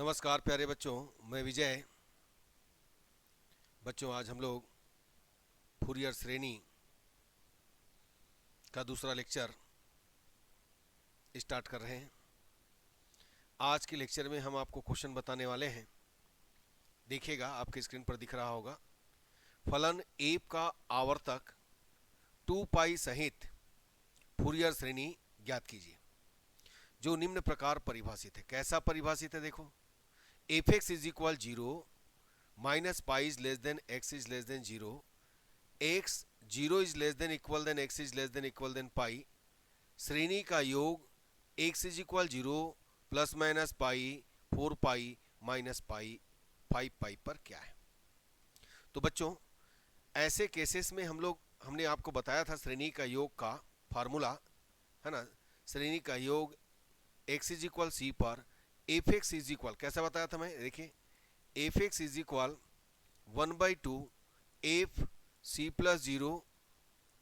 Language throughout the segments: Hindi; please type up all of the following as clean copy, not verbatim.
नमस्कार प्यारे बच्चों, मैं विजय। बच्चों, आज हम लोग फूरियर श्रेणी का दूसरा लेक्चर स्टार्ट कर रहे हैं। आज के लेक्चर में हम आपको क्वेश्चन बताने वाले हैं। देखिएगा, आपके स्क्रीन पर दिख रहा होगा। फलन एफ का आवर्तक 2 पाई सहित फूरियर श्रेणी ज्ञात कीजिए, जो निम्न प्रकार परिभाषित है। कैसा परिभाषित है? देखो, F x is equal 0, minus pi is less than x is less than 0, X 0 is less than equal then x is less than equal then pi, श्रेणी का योग X is equal 0 plus minus pi 4 pi minus pi 5 pi पर क्या है। तो बच्चों, ऐसे केसेस में हमने आपको बताया था श्रेणी का योग का फार्मूला, है ना। श्रेणी का योग एक्स इज इक्वल सी पर एफ एक्स इज इक्वल, कैसा बताया था मैं? देखिए, f x is equal 1/2 f c plus 0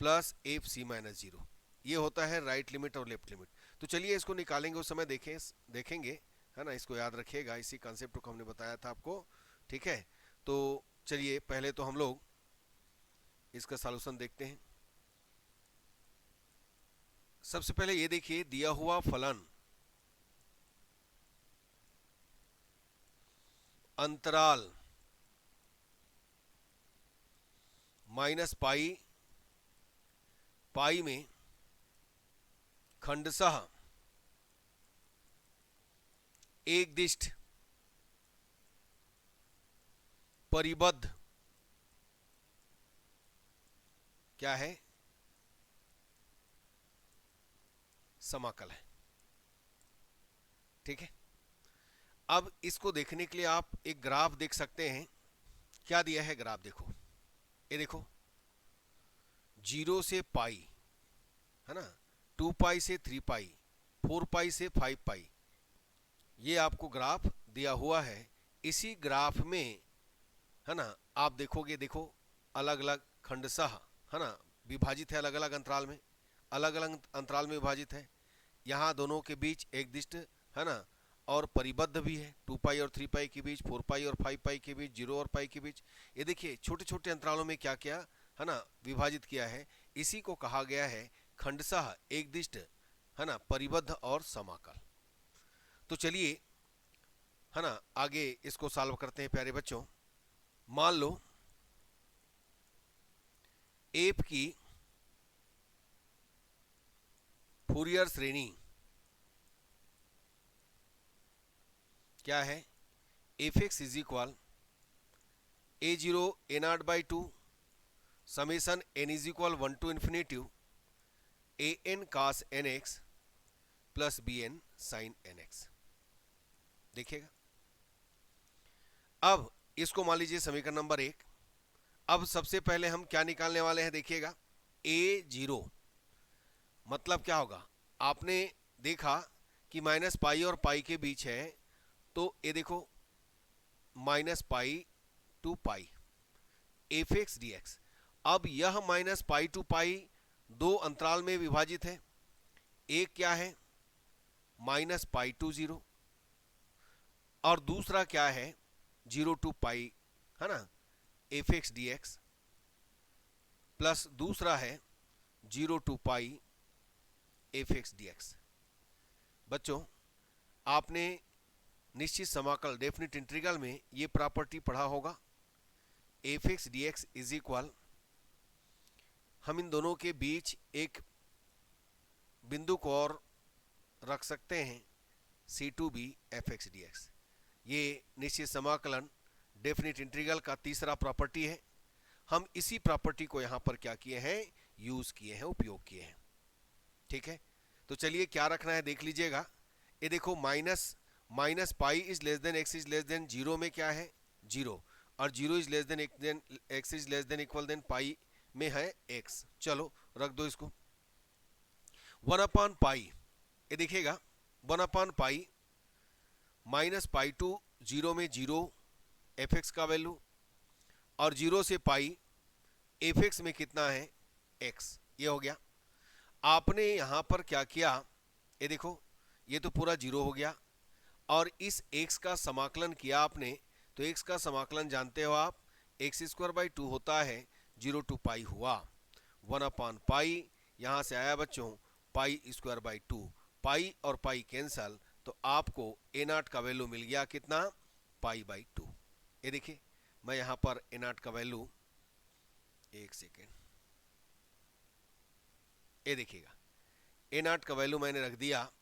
plus f c minus 0। ये होता है राइट लिमिट और लेफ्ट लिमिट। तो चलिए इसको निकालेंगे, उस समय देखेंगे, है ना। इसको याद रखिएगा, इसी कॉन्सेप्ट को हमने बताया था आपको, ठीक है। तो चलिए पहले तो हम लोग इसका सॉल्यूशन देखते हैं। सबसे पहले ये देखिए, दिया हुआ फलन अंतराल माइनस पाई में खंडशः एकदिष्ट परिबद्ध क्या है? समाकल है, ठीक है। अब इसको देखने के लिए आप एक ग्राफ देख सकते हैं। क्या दिया है ग्राफ? देखो, ये देखो, 0 से पाई, है ना, 2 पाई से 3 पाई, 4 पाई से 5 पाई, ये आपको ग्राफ दिया हुआ है। इसी ग्राफ में, है ना, आप देखोगे, देखो अलग अलग खंडशः, है ना, विभाजित है, अलग अलग अंतराल में, अलग अलग अंतराल में विभाजित है। यहाँ दोनों के बीच एकदिष्ट, है ना, और परिबद्ध भी है। 2 पाई और 3 पाई के बीच, 4 पाई और 5 पाई के बीच, 0 और पाई के बीच। ये देखिए, छोटे छोटे अंतरालों में क्या क्या, है ना, विभाजित किया है। इसी को कहा गया है खंडशः एकदिष्ट, है ना, परिबद्ध और समाकल। तो चलिए, है ना, आगे इसको सॉल्व करते हैं प्यारे बच्चों। मान लो एफ की फूरियर श्रेणी क्या है? F x is equal a0 a0/2 summation n is equal 1 to infinitive an cos nx plus bn sin nx। देखिएगा, अब इसको मान लीजिए समीकरण नंबर 1। अब सबसे पहले हम क्या निकालने वाले हैं? देखिएगा, a0 मतलब क्या होगा? आपने देखा कि माइनस पाई और पाई के बीच है, तो ये देखो minus pi to pi f x d x. अब यह माइनस पाई टू पाई दो अंतराल में विभाजित है। एक क्या है? माइनस पाई टू 0, और दूसरा क्या है? 0 टू पाई, है ना, f x d x, plus दूसरा है 0 to pi f x d x. बच्चों, आपने निश्चित समाकल डेफिनिट इंटीग्रल में ये प्रॉपर्टी पढ़ा होगा। F x d x is equal, हम इन दोनों के बीच एक बिंदु को और रख सकते हैं, c to b f x d x. ये निश्चित समाकलन डेफिनिट इंटीग्रल का तीसरा प्रॉपर्टी है। हम इसी प्रॉपर्टी को यहाँ पर क्या किए हैं? यूज किए हैं, उपयोग किए हैं, ठीक है। तो चलिए क्या रखना है देख लीजिएगा। ये देखो, minus pi is less than x is less than 0 में क्या है? 0, और 0 is less than x is less than equal then pi में है x। चलो रख दो इसको। 1/पाई, ये देखिएगा 1/पाई माइनस पाई टू 0 में 0 एफ एक्स का वैल्यू, और 0 से पाई एफ एक्स में कितना है? x। ये हो गया। आपने यहां पर क्या किया? ये देखो, ये तो पूरा 0 हो गया। और इस x का समाकलन किया आपने, तो x का समाकलन जानते हो आप, एक्स स्क्वायर बाई 2 होता है 0 टू पाई हुआ 1/पाई, यहाँ से आया बच्चों पाई स्क्वायर बाई 2, पाई और पाई कैंसल, तो आपको a0 का वैल्यू मिल गया कितना, पाई बाई 2। ये देखिए मैं यहाँ पर a0 का वैल्यू, एक सेकेंड, ये देखिएगा a0 का वैल्यू मैंने रख दिया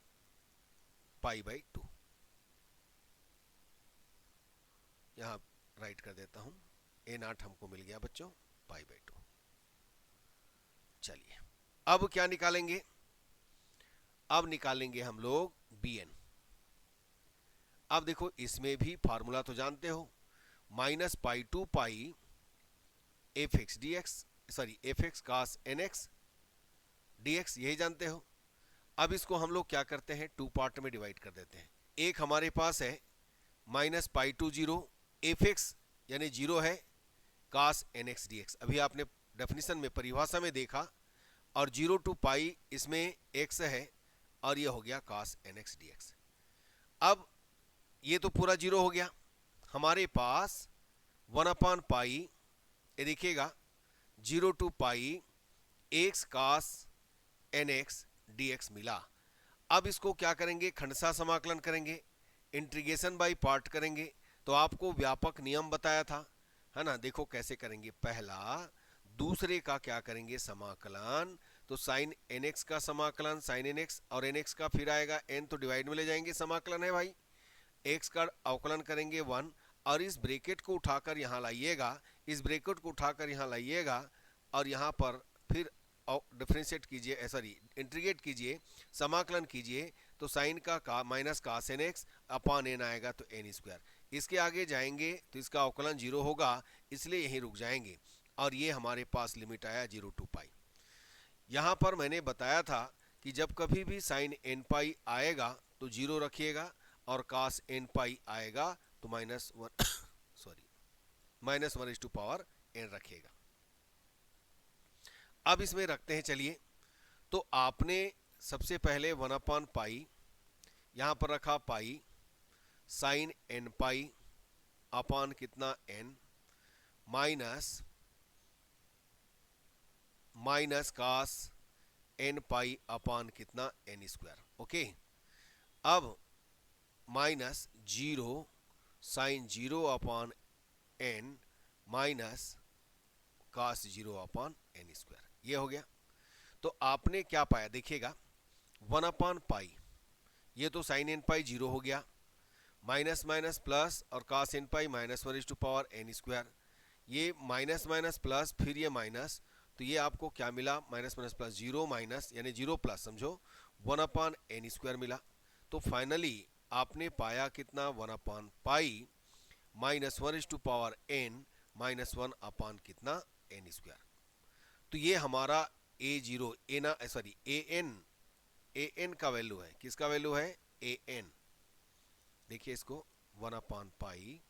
पाई बाई 2, यहाँ राइट कर देता हूँ, a0 हमको मिल गया बच्चों पाई बाई 2। चलिए अब क्या निकालेंगे, अब निकालेंगे हम लोग bn। अब देखो इसमें भी फार्मूला तो जानते हो, minus pi to pi f x d x, sorry f x cos n x d x, यही जानते हो। अब इसको हम लोग क्या करते हैं, टू पार्ट में डिवाइड कर देते हैं। एक हमारे पास है minus pi to zero f x यानी जीरो है cos n x d x, अभी आपने डेफिनेशन में परिभाषा में देखा, और जीरो टू पाई इसमें एक्स है और ये हो गया कास एन एक्स डी एक्स। अब ये तो पूरा जीरो हो गया, हमारे पास 1/पाई, ये देखिएगा 0 to pi x cos n x d x मिला। अब इसको क्या करेंगे, खंडसा समाकलन करेंगे, इंटीग्रेशन बाई पार्ट करेंगे। तो आपको व्यापक नियम बताया था, है ना, देखो कैसे करेंगे। पहला दूसरे का क्या करेंगे, समाकलन, तो साइन एन एक्स का समाकलन साइन एन एक्स, और एन एक्स का फिर आएगा एन, तो डिवाइड में ले जाएंगे, समाकलन है भाई, एक्स का अवकलन करेंगे 1, और इस ब्रैकेट को उठाकर यहाँ लाइएगा, इस ब्रैकेट को उठाकर यहाँ लाइएगा, और यहाँ पर फिर डिफरेंशिएट कीजिए, सॉरी इंटीग्रेट कीजिए, समाकलन कीजिए, तो साइन का minus cos n x upon n आएगा, तो एन स्क्वायर। इसके आगे जाएंगे तो इसका अवकलन जीरो होगा, इसलिए यहीं रुक जाएंगे, और ये हमारे पास लिमिट आया 0 टू पाई। यहाँ पर मैंने बताया था कि जब कभी भी साइन एन पाई आएगा तो जीरो रखिएगा, और कास एन पाई आएगा तो माइनस वन सॉरी माइनस 1/पावर एन रखिएगा। अब इसमें रखते हैं, चलिए, तो आपने सबसे पहले 1/पाई यहाँ पर रखा pi, sine n pi upon कितना n, minus cos n pi upon कितना एन स्क्वायर। ओके, अब minus 0 sine 0 upon n minus cos 0 upon n square, ये हो गया। तो आपने क्या पाया, देखिएगा 1/पाई, ये तो साइन एन पाई 0 हो गया, माइनस माइनस प्लस और कास एन पाई माइनस 1/पावर एन स्क्वायर, ये माइनस माइनस प्लस फिर ये माइनस, तो ये आपको क्या मिला, माइनस माइनस प्लस 0 माइनस यानी 0 प्लस, समझो 1/एन स्क्वायर मिला। तो फाइनली आपने पाया कितना, 1/पाई माइनस 1/पावर एन माइनस 1 कितना एन स्क्वायर। तो ये हमारा a0 an का वैल्यू है, किसका वैल्यू है, an। देखिए इसको 1/पाई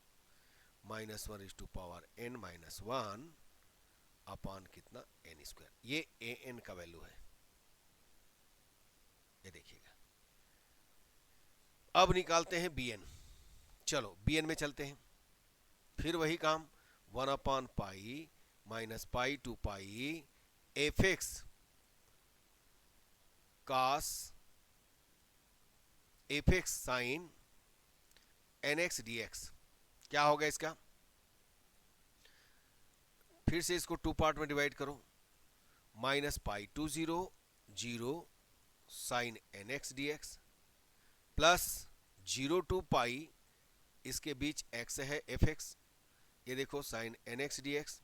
माइनस 1/पावर एन माइनस 1 अपॉन कितना एन स्क्वायर, ये an का वैल्यू है, ये देखिएगा। अब निकालते हैं bn, चलो bn में चलते हैं, फिर वही काम, 1/पाई minus pi to pi f x cos f x sine n x d x, क्या होगा इसका, फिर से इसको टू पार्ट में डिवाइड करो, minus pi to zero zero sine n x d x plus 0 to pi, इसके बीच x है एफ एक्स, ये देखो sine n x d x,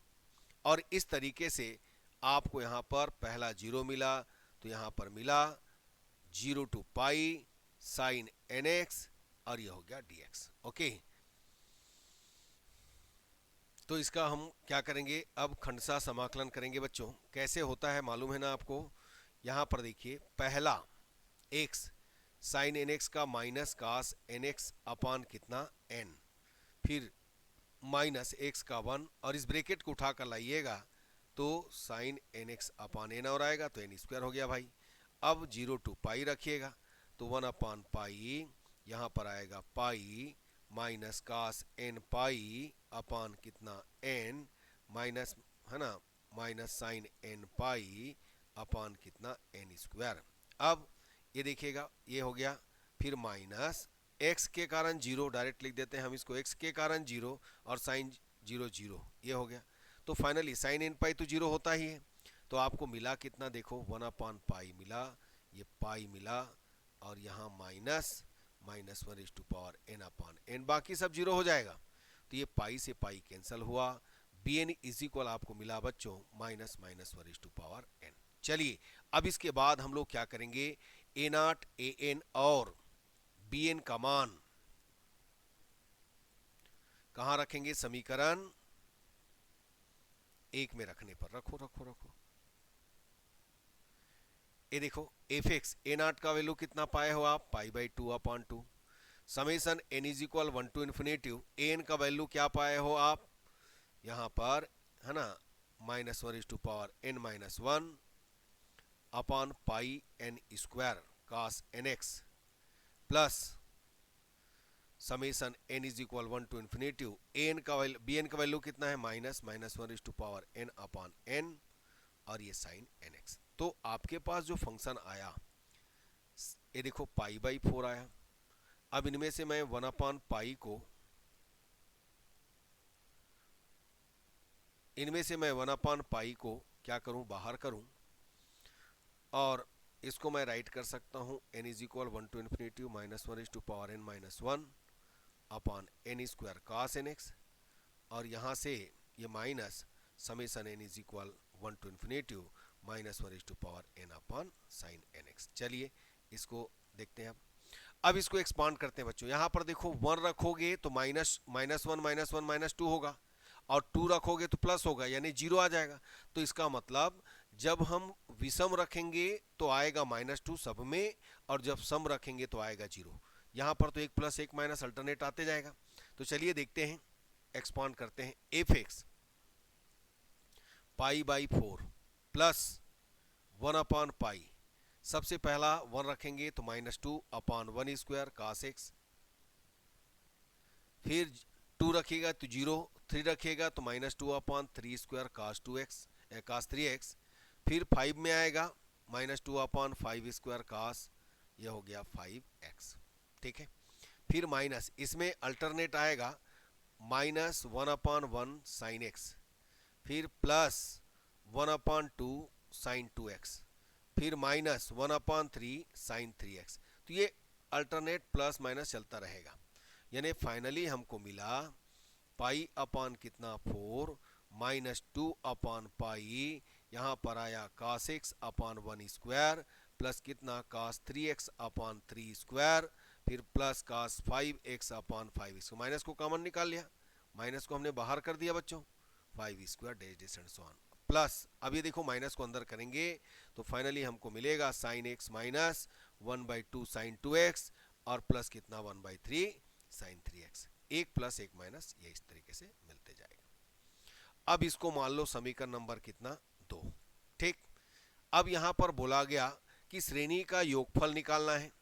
और इस तरीके से आपको यहाँ पर पहला 0 मिला, तो यहाँ पर मिला 0 to pi sine n x, और ये हो गया डी एक्स। ओके, तो इसका हम क्या करेंगे, अब खंडसा समाकलन करेंगे बच्चों। कैसे होता है मालूम है ना आपको, यहाँ पर देखिए, पहला x साइन एन एक्स का minus cos n x upon कितना n, फिर माइनस एक्स का 1, और इस ब्रैकेट को उठा कर लाइएगा तो sine n x upon n और आएगा, तो एन स्क्वायर हो गया भाई। अब 0 टू पाई रखिएगा, तो 1/पाई यहाँ पर आएगा पाई माइनस कास एन पाई अपान कितना एन माइनस, है ना, माइनस साइन एन पाई अपान कितना एन स्क्वायर। अब ये देखिएगा ये हो गया, फिर माइनस एक्स के कारण जीरो, डायरेक्ट लिख देते हैं हम इसको, एक्स के कारण जीरो और साइन जीरो जीरो, ये हो गया। तो फाइनली साइन एन पाई तो जीरो होता ही है, तो आपको मिला कितना, देखो 1/पाई मिला, ये पाई मिला, और यहाँ माइनस माइनस 1/n/n, बाकी सब जीरो हो जाएगा। तो ये पाई से पाई कैंसिल हुआ, बी एन इज इक्वल आपको मिला बच्चों माइनस माइनस 1/n। चलिए अब इसके बाद हम लोग क्या करेंगे, ए नॉट ए एन और बी एन का मान कहां रखेंगे, समीकरण एक में रखने पर, रखो रखो रखो। ये देखो एफ एक्स ए नॉट का वैल्यू कितना पाए हो आप, पाई/2/2, summation n is equal 1 to infinitive a n का वैल्यू क्या पाए हो आप यहां पर, है ना, -1/n-1 upon pi n square cos n x plus summation n is equal 1 to infinitive a n का वैल्यू, बी एन का वैल्यू कितना है -1/n/n और ये साइन एन एक्स। तो आपके पास जो फंक्शन आया ये देखो पाई/4 आया। अब इनमें से मैं 1/पाई को, इनमें से मैं 1/पाई को क्या करूं, बाहर करूं, और इसको मैं राइट कर सकता हूं n is equal 1 to infinitive -1/n-1 upon n square cos n x, और यहाँ से ये minus summation n is equal 1 to infinitive -1/n upon sine n x. चलिए इसको देखते हैं। अब इसको एक्सपांड करते हैं बच्चों। यहाँ पर देखो 1 रखोगे तो -1 होगा, और 2 रखोगे तो प्लस होगा, यानी 0 आ जाएगा। तो इसका मतलब जब हम विषम रखेंगे तो आएगा -2 सब में, और जब सम रखेंगे तो आएगा 0। यहाँ पर तो 1 + 1 - अल्टरनेट आते जाएगा। तो चलिए देखते हैं, एक्सपांड करते हैं। एफ एक्स पाई/4 प्लस 1/पाई, सबसे पहला 1 रखेंगे तो -2/1 स्क्वायर कास एक्स, फिर 2 रखिएगा तो 0, 3 रखिएगा तो -2/3 स्क्वायर कास 2x कास 3x, फिर 5 में आएगा -2/5 स्क्वायर कास, ये हो गया 5x। ठीक है, फिर माइनस, इसमें अल्टरनेट आएगा -1/1 साइन एक्स, फिर प्लस 1/2 साइन 2x, फिर -1/3 साइन 3x। तो ये अल्टरनेट प्लस माइनस चलता रहेगा, यानी फाइनली हमको मिला पाई/, कितना 4 -2/पाई, यहाँ पर आया cos x/1 स्क्वायर प्लस कितना cos 3x/3 स्क्वायर, फिर प्लस cos 5x/5, इसको माइनस को कॉमन निकाल लिया, माइनस को हमने बाहर कर दिया बच्चों, 5 square dash and so on, plus अब ये देखो माइनस को अंदर करेंगे तो फाइनली हमको मिलेगा sin x minus 1/2 sin 2x और प्लस कितना 1/3 sin 3x, 1 + 1 माइनस, ये इस तरीके से मिलते जाएगा। अब इसको मान लो समीकरण नंबर कितना 2। ठीक, अब यहां पर बोला गया कि श्रेणी का योगफल निकालना है।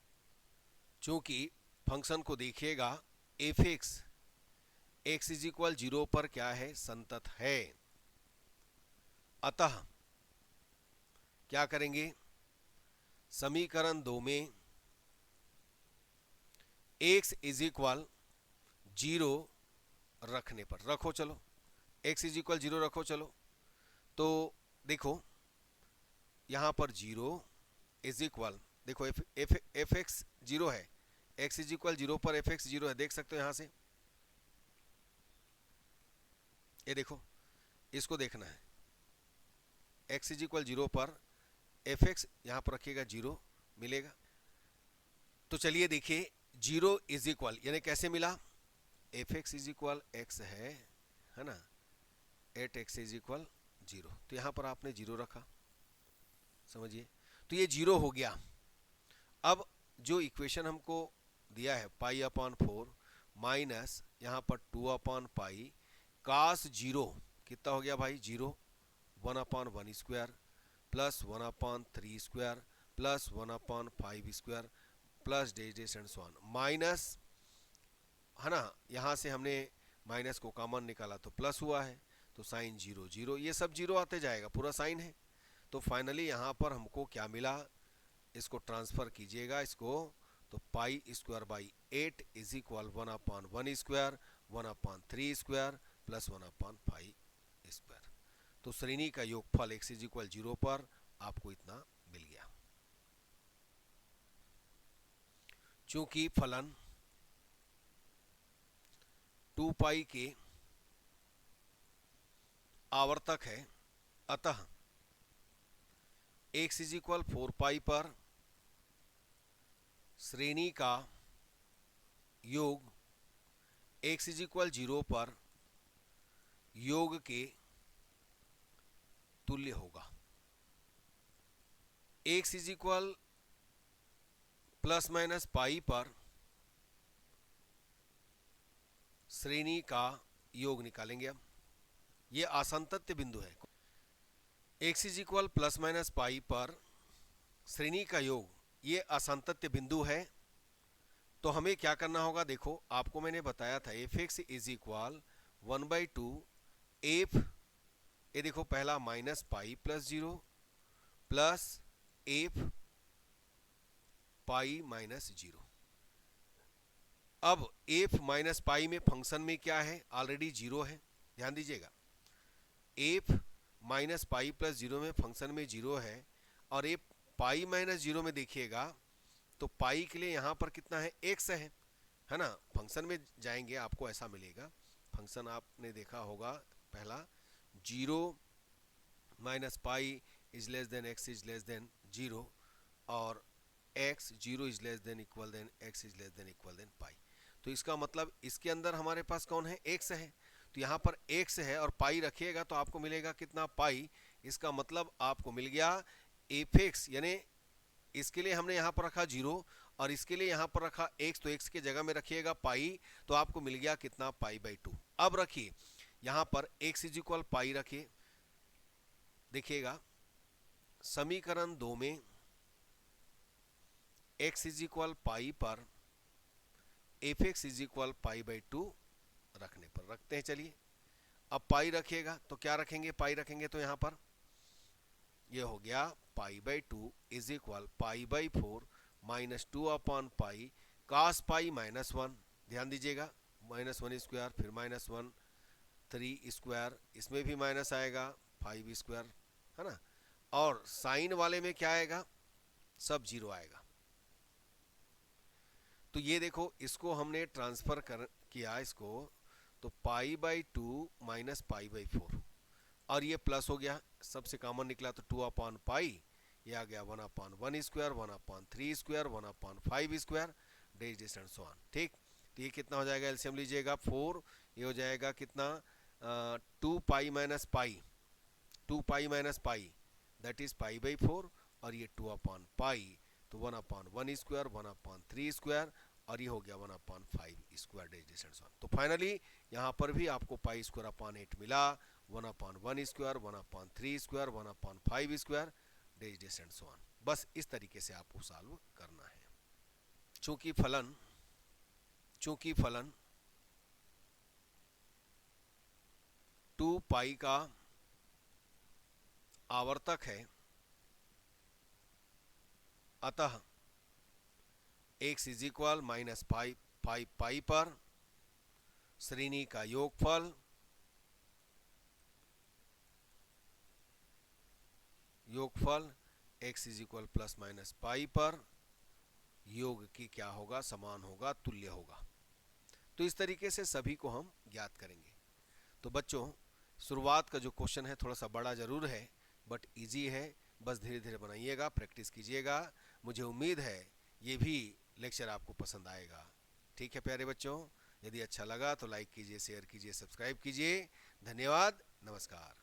चूंकि फंक्शन को देखिएगा F x x is equal 0 पर क्या है, संतत है, अतः क्या करेंगे, समीकरण 2 में x इज इक्वल 0 रखने पर, रखो चलो x इज इक्वल 0 रखो चलो, तो देखो यहां पर 0 इज इक्वल, देखो एफ एक्स 0 है, x इज इक्वल 0 पर एफ एक्स 0 है, देख सकते हो यहां से, ये देखो इसको देखना है, x इज इक्वल 0 पर एफ एक्स यहां पर रखिएगा 0 मिलेगा। तो चलिए देखिए 0 इज इक्वल यानी कैसे मिला, F x is equal x है ना, एट एक्स इज इक्वल 0, तो यहां पर आपने 0 रखा, समझिए, तो ये 0 हो गया। अब जो इक्वेशन हमको दिया है पाई/4 माइनस यहाँ पर 2/पाई कास 0 कितना हो गया भाई 0, 1/1 square plus 1/3 square plus 1/5 square plus dash dash and so on, minus, है ना, यहाँ से हमने माइनस को कॉमन निकाला तो प्लस हुआ है, तो साइन 0 0, ये सब जीरो आते जाएगा, पूरा साइन है। तो फाइनली यहाँ पर हमको क्या मिला, इसको ट्रांसफर कीजिएगा इसको, तो pi square by 8 is equal 1/1 square 1/3 square plus 1/5 square. तो श्रेणी का योगफल x इज इक्वल 0 पर आपको इतना मिल गया। चूंकि फलन 2 पाई के आवर्तक है, अतः x इज इक्वल 4 पाई पर श्रेणी का योग x इज इक्वल 0 पर योग के तुल्य होगा। x is equal plus minus पाई पर श्रेणी का योग निकालेंगे। अब ये आसंतत्य बिंदु है। x is equal plus minus पाई पर श्रेणी का योग, ये असंतत्य बिंदु है। तो हमें क्या करना होगा, देखो आपको मैंने बताया था F x is equal 1/2 F, ये देखो पहला minus pi plus 0 plus F pi minus 0। अब एफ माइनस पाई में फंक्शन में क्या है, ऑलरेडी 0 है, ध्यान दीजिएगा। एफ माइनस पाई प्लस 0 में फंक्शन में 0 है, और एफ पाई माइनस 0 में देखिएगा तो पाई के लिए यहाँ पर कितना है, x है ना। फंक्शन में जाएंगे आपको ऐसा मिलेगा, फंक्शन आपने देखा होगा पहला 0 minus pi is less than x is less than 0 और x 0 is less than equal than x is less than equal then pi. तो इसका मतलब इसके अंदर हमारे पास कौन है, x है। तो यहाँ पर x है और पाई रखिएगा तो आपको मिलेगा कितना, पाई। इसका मतलब आपको मिल गया एफ एक्स, यानी इसके लिए हमने यहाँ पर रखा 0 और इसके लिए यहाँ पर रखा x, तो x के जगह में रखिएगा पाई, तो आपको मिल गया कितना, पाई/2। अब रखिए यहाँ पर x इज इक्वल पाई रखिए, देखिएगा समीकरण 2 में x इज इक्वल पाई पर एफ एक्स इज इक्वल पाई/2 रखने पर रखते हैं। चलिए अब पाई रखिएगा तो क्या रखेंगे, पाई रखेंगे तो यहाँ पर ये हो गया पाई/2 इज इक्वल पाई/4 माइनस 2/पाई कास पाई माइनस 1, ध्यान दीजिएगा -1 स्क्वायर फिर -1 3 स्क्वायर, इसमें भी माइनस आएगा 5 स्क्वायर, है ना। और साइन वाले में क्या आएगा, सब 0 आएगा। तो ये देखो इसको हमने ट्रांसफर किया इसको, तो पाई/2 माइनस पाई/4 और ये प्लस हो गया, सबसे कॉमन निकला तो 2/पाई, ये आ गया 1/1 square 1/3 square 1/5 square dash dash and so on. ठीक, तो ये कितना हो जाएगा, एलसीएम लीजिएगा 4, ये हो जाएगा कितना 2 pi minus pi, 2 pi minus pi that is पाई/4 और ये 2/पाई, तो 1/1 स्क्वायर 1/3 स्क्वायर और ये हो गया 1/5 square dash dash and so on. तो फाइनली यहाँ पर भी आपको पाई²/8 मिला, 1/1 square 1/3 square 1/5 square dash dash and so on. बस इस तरीके से आपको सॉल्व करना है। चूंकि फलन 2 पाई का आवर्तक है, अतः x is equal minus pi पर श्रेणी का योगफल x is equal plus minus पाई पर योग की क्या होगा, समान होगा, तुल्य होगा। तो इस तरीके से सभी को हम ज्ञात करेंगे। तो बच्चों शुरुआत का जो क्वेश्चन है थोड़ा सा बड़ा जरूर है बट इजी है, बस धीरे धीरे बनाइएगा, प्रैक्टिस कीजिएगा। मुझे उम्मीद है ये भी लेक्चर आपको पसंद आएगा। ठीक है प्यारे बच्चों, यदि अच्छा लगा तो लाइक कीजिए, शेयर कीजिए, सब्सक्राइब कीजिए। धन्यवाद, नमस्कार।